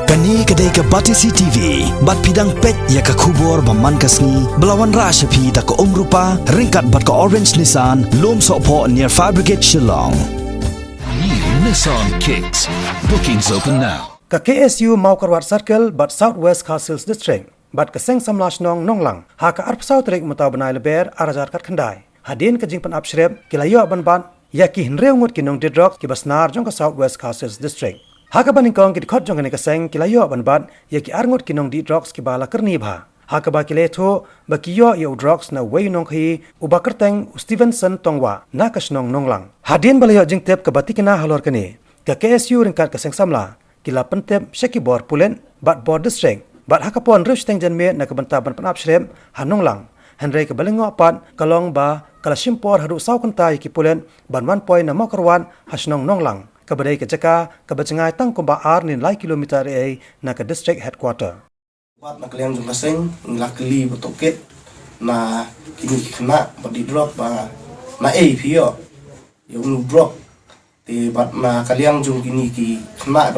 Kani kedai ke Batisi TV, bat pidang pet ya ke kubur baman kasni, belawan rasyapi tak ke rupa, ringkat bat ke Orange Nissan, lom sokpo near Fire Brigade Shillong. New Nissan Kicks. Bookings open now. Ka KSU mau Karwat Circle bat Southwest Castles District, bat ke Seng Samlash Nonglang, ha ka arp Sautrik mutau benai leber arajar kat kendai. Hadin ke jingpan upshrep kilayo ban ya ki henreu ngut kinong didrok ki basnar jong ka Southwest Castles District. Haka baning kit khot jong ne ka seng kilayo ban ya ki arngut kinong didroks ki bala kerni bha. Haka ba kiletho ba kiyo yo drugs na way nong khi ubakerteng Stevenson Tongwa na kasnong nonglang. Hadin balayo jingtep ka batikina halor kani. Ka KSU ringkat ka seng samla kila pentep syaki bor pulen bat bor district bat haka pon rush teng janme na ka bantaban panap shrem hanonglang. Henry ke balingo apat kalong ba kala simpor hadu saw kantai ki pulen ban 1 point na mokarwan hasnong nonglang. Kabadai ke jaka kabacengai tang komba ar nin lai kilometer ai na ke district headquarter. Buat nak kalian jumpa seng ngelakeli betoket na kini kena badi drop ba na pio yung drop ti bat na kalian jum kini ki kena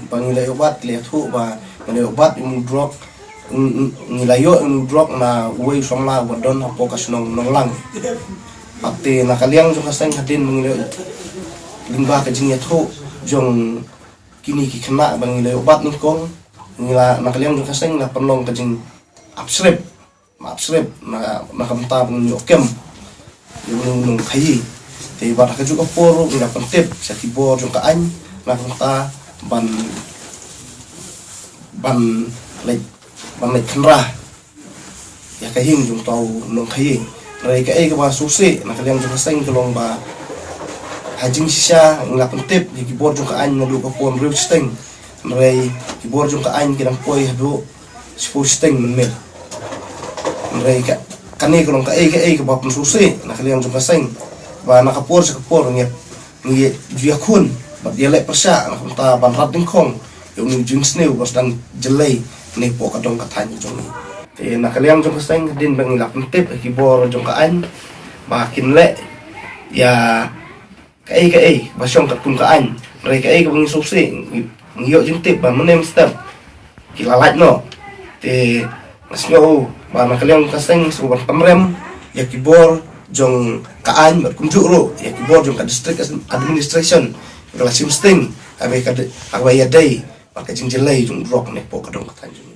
pangilai obat lihat hu ba nilai obat yung drop nilayo yung drop na uwi somla wadon hapo kasnong nonglang pati na kalian jumpa seng hadin mengilai limbah kejingnya tu jong kini ki kena bangilai obat ni kong ngila nakaliang jong kaseng na penlong kejing upsrep na kamta pun yokem yung kayi te bar ka juga poro ngila pentip sa kibor jong kaan na kamta ban lek kenra ya kahing jong tau nong kayi rai ka ka ba susi nakaliang jong kaseng kelong ba hajing sisa ngila pentip di kibor jong kaan na lupa pon real steng rai kibor jong kaan kinang poi hado sipo steng menmel rai ka kani kolong ka ba pun susi nakaliang jong kaseng ba nakapor sa kapor ngi juakun ba dialek persa nakunta ban rating kong yung jing sneu bas dan jelai ni po kadong katanya jong te nakaliang jong kaseng din bang ngila pentip kibor jong kaan ba kinle ya kai basyong katpun kaan mereka ka bang susi ngiyo jintip ba menem step kilalat no te nasnyo ba nakaliang kaseng suban pamrem ya kibor jong kaan berkunjuk ro ya kibor jong ka district administration kala simsting abe ka abai dai ba ka jingjelai jong rock ne po kadong katanju